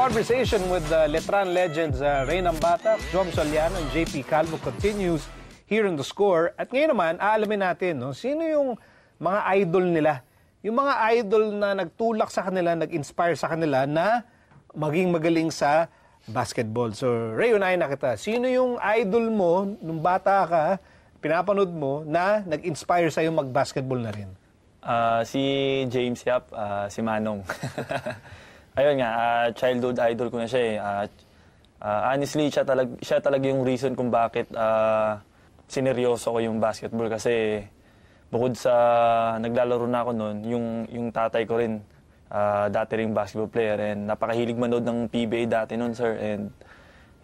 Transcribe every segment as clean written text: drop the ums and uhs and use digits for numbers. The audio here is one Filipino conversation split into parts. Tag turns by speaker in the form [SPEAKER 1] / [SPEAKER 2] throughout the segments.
[SPEAKER 1] conversation with Letran legends Ray Nambata, Jom Soliano, and JP Calvo continues here in The Score. At ngayon naman, aalamin natin, no, sino yung mga idol nila. Yung mga idol na nagtulak sa kanila, nag-inspire sa kanila na maging magaling sa basketball. So, Ray, unahin na kita. Sino yung idol mo, nung bata ka, pinapanood mo, na nag-inspire sa'yo mag-basketball na rin?
[SPEAKER 2] Si James Yap, si Manong. Ayun nga, childhood idol ko na siya eh. Honestly, siya talaga yung reason kung bakit sineryoso ko yung basketball. Kasi bukod sa naglalaro na ako noon, yung tatay ko rin, dati ring basketball player. And napakahilig manood ng PBA dati noon, sir. And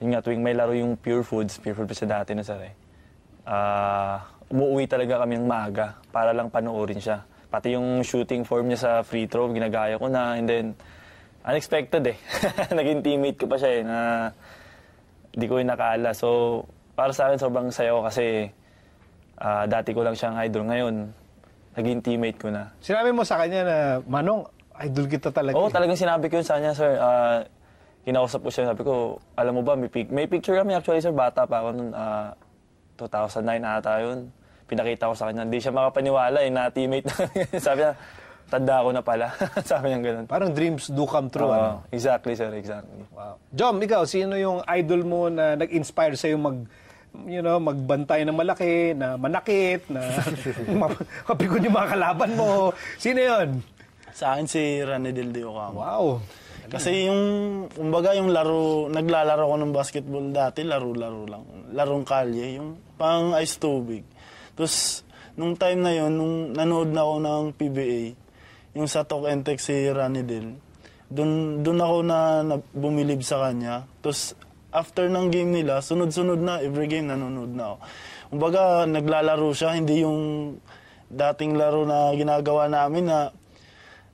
[SPEAKER 2] yun nga, tuwing may laro yung Pure Foods pa siya dati na, sir eh. Umuwi talaga kami ng maaga para lang panoorin siya. Pati yung shooting form niya sa free throw, ginagaya ko na. And then, unexpected eh. Naging teammate ko pa siya eh, na di ko inakala. So, para sa akin, sobrang sayo kasi dati ko lang siyang idol. Ngayon, naging teammate ko na.
[SPEAKER 1] Sinabi mo sa kanya na, Manong, idol kita talaga.
[SPEAKER 2] Oo, talagang sinabi ko yun sa kanya, sir. Kinausap ko siya, sabi ko, alam mo ba, may picture kami actually, sir. Bata pa ako noon, 2009 ata yun. Pinakita ko sa kanya, hindi siya makapaniwala eh, na teammate na. Sabi niya, tanda ko na pala. Sabi niya ganun.
[SPEAKER 1] Parang dreams do come true. Ano?
[SPEAKER 2] Exactly, sir. Exactly.
[SPEAKER 1] Wow. Jom, ikaw, sino yung idol mo na nag-inspire sa'yo magbantay ng malaki, na manakit, na mapikon yung mga kalaban mo? Sino yun?
[SPEAKER 3] Sa akin si Ranidel de Ocampo.
[SPEAKER 1] Wow.
[SPEAKER 3] Kasi kumbaga yung naglalaro ko ng basketball dati, laro-laro lang. Larong kalye, yung pang ice tubig. Tapos, nung time na yon, nung nanood na ako ng PBA, yung sa Talk and Text si Ranidel, doon ako na bumilib sa kanya. Tapos, after ng game nila, sunod-sunod na, every game nanonood na ako. Kumbaga, naglalaro siya, hindi yung dating laro na ginagawa namin na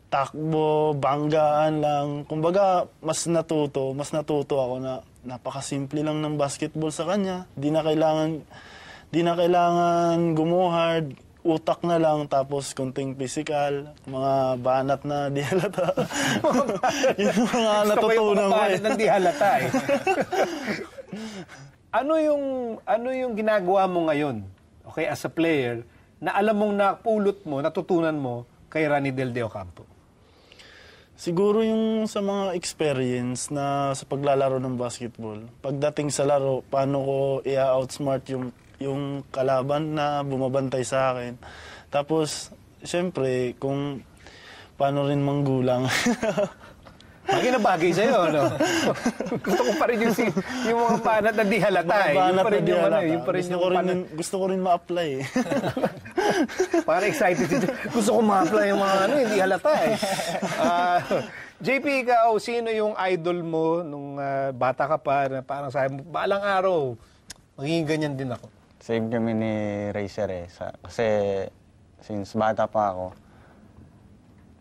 [SPEAKER 3] takbo, banggaan lang. Kumbaga, mas natuto ako na napakasimple lang ng basketball sa kanya. Di na kailangan gumuhard, utak na lang, tapos konting physical, mga banat na di halata. Yung mga natutunan mo eh.
[SPEAKER 1] Banat na di halata eh. Ano yung ginagawa mo ngayon, okay, as a player, na alam mong napulot mo, natutunan mo kay Ranidel de Ocampo?
[SPEAKER 3] Siguro yung sa mga experience na sa paglalaro ng basketball. Pagdating sa laro, paano ko i-outsmart yung kalaban na bumabantay sa akin. Tapos, siyempre, kung paano rin manggulang.
[SPEAKER 1] Bagay na bagay sa'yo, no? Gusto ko pa rin yung mga banat na di halata eh.
[SPEAKER 3] Gusto ko rin ma-apply eh.
[SPEAKER 1] Parang excited siya. Gusto ko ma-apply yung mga hindi halata eh. JP, ikaw, sino yung idol mo nung bata ka pa na parang sabi mo, balang araw, magiging ganyan din ako?
[SPEAKER 4] Same kami ni Racer eh. Kasi since bata pa ako,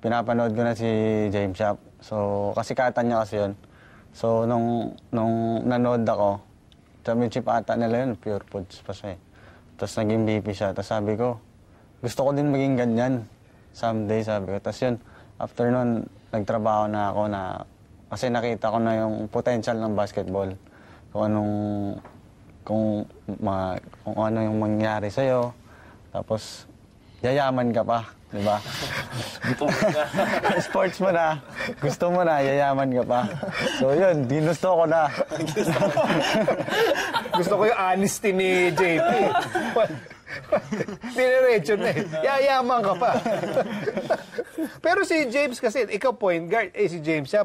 [SPEAKER 4] pinapanood ko na si James Yap. So, kasikatan niya kasi yun. So, nung nanood ako, championship ata nila yun, Pure Foods pa siya eh. Tapos naging BP siya. Tapos sabi ko, gusto ko din maging ganyan someday, sabi ko. Tapos yun, after nun, nagtrabaho na ako kasi nakita ko na yung potential ng basketball. Kung ano yung mangyari sa'yo. Tapos, yayaman ka pa, di ba? Sports mo na, gusto mo na, yayaman ka pa. So yun, ginusto ko na.
[SPEAKER 1] Gusto ko yung honesty ni JP. Diniretso na eh. Yayaman ka pa. Pero si James kasi, ikaw point guard, si James siya,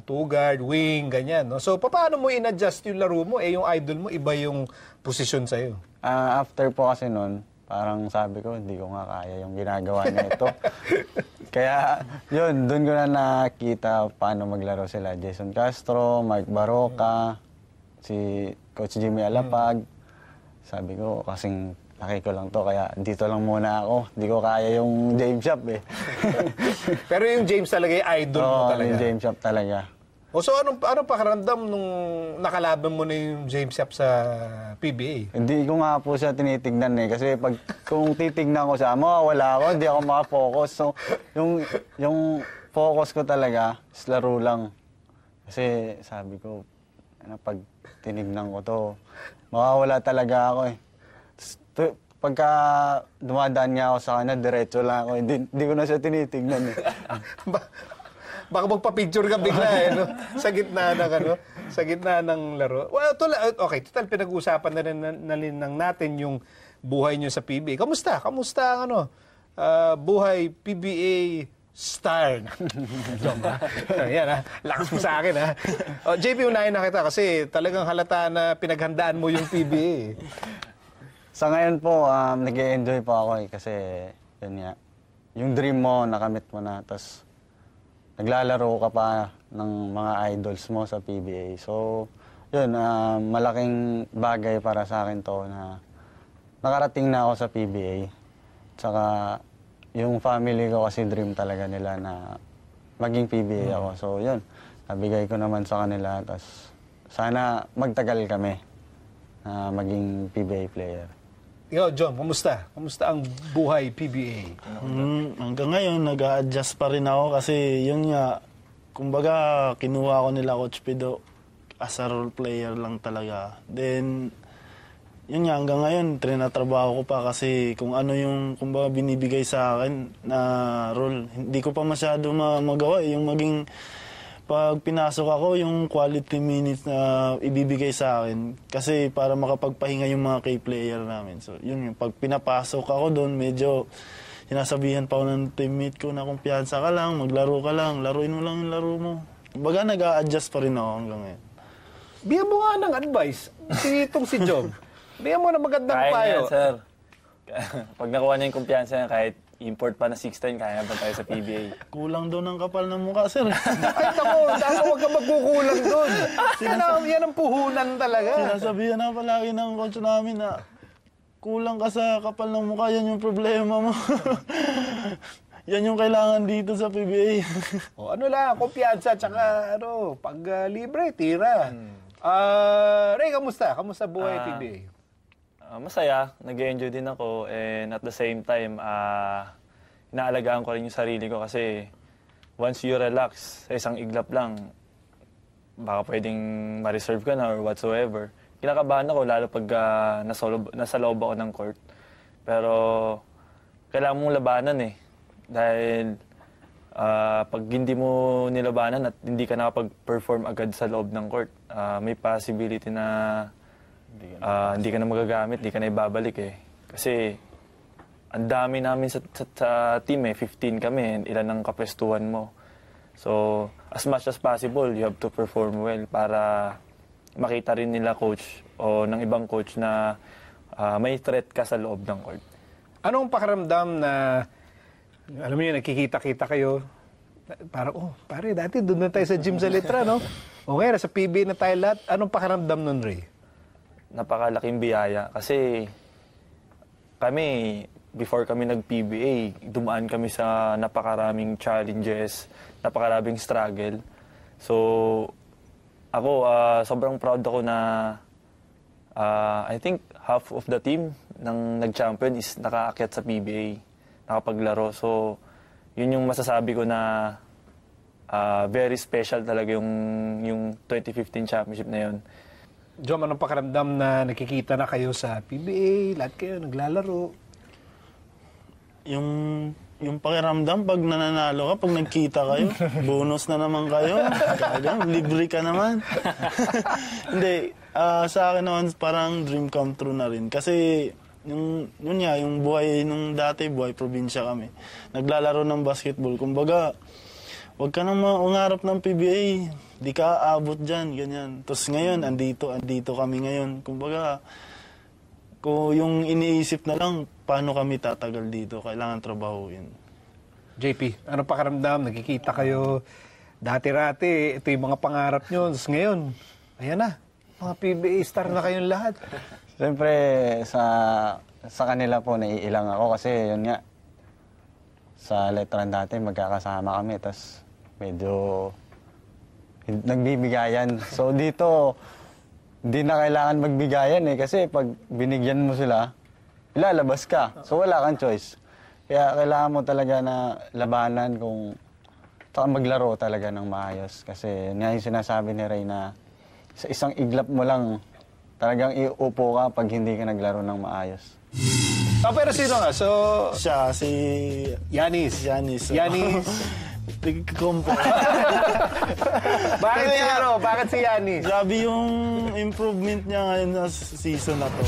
[SPEAKER 1] two guard, wing, ganyan. No? So, paano mo in-adjust yung laro mo? Yung idol mo, iba yung posisyon sa'yo.
[SPEAKER 4] After po kasi nun, parang sabi ko, hindi ko nga kaya yung ginagawa niya ito. Kaya, yun, doon ko na nakita paano maglaro sila. Jason Castro, Mike Baroka, si Coach Jimmy Alapag. Sabi ko, kasing laki ko lang to, kaya dito lang muna ako. Hindi ko kaya yung James Yap eh.
[SPEAKER 1] Pero yung James talaga, yung idol mo talaga.
[SPEAKER 4] Yung James Yap talaga.
[SPEAKER 1] So anong pakiramdam nung nakalaban mo na yung James Yap sa PBA?
[SPEAKER 4] Hindi ko nga po siya tinitignan eh. Kasi kung titignan ko siya, mawawala ako, hindi ako makafocus. So, yung focus ko talaga is laro lang. Kasi sabi ko, pag tinignan ko to, mawawala talaga ako eh. Pagka dumadaan niya ako sa kanya, diretso lang ako. Hindi ko na siya tinitignan eh.
[SPEAKER 1] Baka magpa-picture ka bigla eh, no? Sa gitna ng ano, sa gitna ng laro. Well, okay, total pinag-uusapan na rin natin yung buhay niyo sa PBA. Kamusta? Kamusta ang ano? Buhay PBA star. Yan ha. Lakas mo sa akin ha. JP, unahin na kita kasi talagang halata na pinaghandaan mo yung PBA.
[SPEAKER 4] Sa ngayon po, nag-e-enjoy po ako eh, kasi yun nga, yung dream mo, nakamit mo na, tapos naglalaro ka pa ng mga idols mo sa PBA. So, yun, malaking bagay para sa akin to na nakarating na ako sa PBA. Tsaka, yung family ko kasi dream talaga nila na maging PBA ako. So, yun, nabigay ko naman sa kanila, tapos sana magtagal kami na maging PBA player.
[SPEAKER 1] Yo, John, kamusta? Kamusta ang buhay PBA?
[SPEAKER 3] Hanggang ngayon, nag-a-adjust pa rin ako kasi yun nga, kumbaga, kinuha ko nila Coach Pido as a role player lang talaga. Then, yun nga, hanggang ngayon, trinatrabaho ko pa kasi kung ano yung, kumbaga, binibigay sa akin na role, hindi ko pa masyado magawa. Yung maging, pag pinasok ako, yung quality minutes na ibibigay sa akin. Kasi para makapagpahinga yung mga key player namin. So, yun yung pag pinapasok ako doon, medyo sinasabihan pa ako ng teammate ko na kumpiyansa ka lang, maglaro ka lang, laruin mo lang yung laro mo. Baga nag-a-adjust pa rin ako hanggang ngayon.
[SPEAKER 1] Bigyan mo nga ng advice. Itong si Job. Bigyan mo na magandang payo.
[SPEAKER 2] Kaya sir. Pag nakuha niya yung kumpiyansa niya, kahit import pa na 6'10", kaya ba tayo sa PBA?
[SPEAKER 3] Kulang doon ang kapal ng mukha, sir.
[SPEAKER 1] Ay, dako, huwag ka magkukulang doon. Yan ang puhunan talaga.
[SPEAKER 3] Sinasabihan na palagi ng coach namin na kulang ka sa kapal ng mukha, yan yung problema mo. Yan yung kailangan dito sa PBA.
[SPEAKER 1] O, ano lang, kumpiyansa, tsaka pag libre, tira. Ray, kamusta? Kamusta buhay PBA?
[SPEAKER 2] Masaya, nag-enjoy din ako, and at the same time, inaalagaan ko rin yung sarili ko kasi once you relax, sa isang iglap lang, baka pwedeng ma-reserve ka na or whatsoever. Kinakabahan ako lalo pag nasa loob ako ng court. Pero kailangan mong labanan eh. Dahil pag hindi mo nilabanan at hindi ka nakapag-perform agad sa loob ng court, may possibility na hindi ka na magagamit, hindi ka na ibabalik eh. Kasi ang dami namin sa team eh, 15 kami, ilan ang kapwestuhan mo. So, as much as possible, you have to perform well para makita rin nila coach o ng ibang coach na may threat ka sa loob ng court.
[SPEAKER 1] Anong pakiramdam na, alam niyo, nakikita-kita kayo, parang, pare, dati doon na tayo sa gym sa Litra, no? Okay, sa PBA na tayo lahat. Anong pakiramdam nun, Ray?
[SPEAKER 2] Napakalaking biyaya kasi kami, before kami nag-PBA, dumaan kami sa napakaraming challenges, napakaraming struggle. So, ako, sobrang proud ako na I think half of the team ng nag-champion is nakaakyat sa PBA, nakapaglaro. So, yun yung masasabi ko na very special talaga yung 2015 championship na yun.
[SPEAKER 1] Jom, anong pakiramdam na nakikita na kayo sa PBA, lahat kayo naglalaro?
[SPEAKER 3] Yung pakiramdam, pag nananalo ka, pag nagkita kayo, bonus na naman kayo. Libre ka naman. Hindi, sa akin naman parang dream come true na rin. Kasi yun buhay nung dati, buhay probinsya kami. Naglalaro ng basketball. Kumbaga, huwag ka nang mangarap ng PBA. Di ka aabot dyan, ganyan. Tapos ngayon, andito kami ngayon. Kumbaga, kung yung iniisip na lang, paano kami tatagal dito? Kailangan trabahuin.
[SPEAKER 1] JP, ano pakiramdam? Nakikita kayo dati-rati, ito yung mga pangarap nyo. Tapos ngayon, ayan na, mga PBA star na kayong lahat.
[SPEAKER 4] Siyempre, sa kanila po, naiilang ako kasi yun nga, sa Letran dati, magkakasama kami. Tapos medyo nagbibigayan. So dito, hindi na kailangan magbigayan eh. Kasi pag binigyan mo sila, ilalabas ka. So wala kang choice. Kaya kailangan mo talaga na labanan kung Saka maglaro talaga ng maayos. Kasi nga yung sinasabi ni Ray na sa isang iglap mo lang, talagang iuupo ka pag hindi ka naglaro ng maayos.
[SPEAKER 1] Pero sino nga? So,
[SPEAKER 3] Siya, si
[SPEAKER 1] Yanis.
[SPEAKER 3] Yanis.
[SPEAKER 1] Yanis.
[SPEAKER 3] Nag-compare.
[SPEAKER 1] Bakit si ano? Bakit si Yanis?
[SPEAKER 3] Grabe yung improvement niya ngayon sa season na to.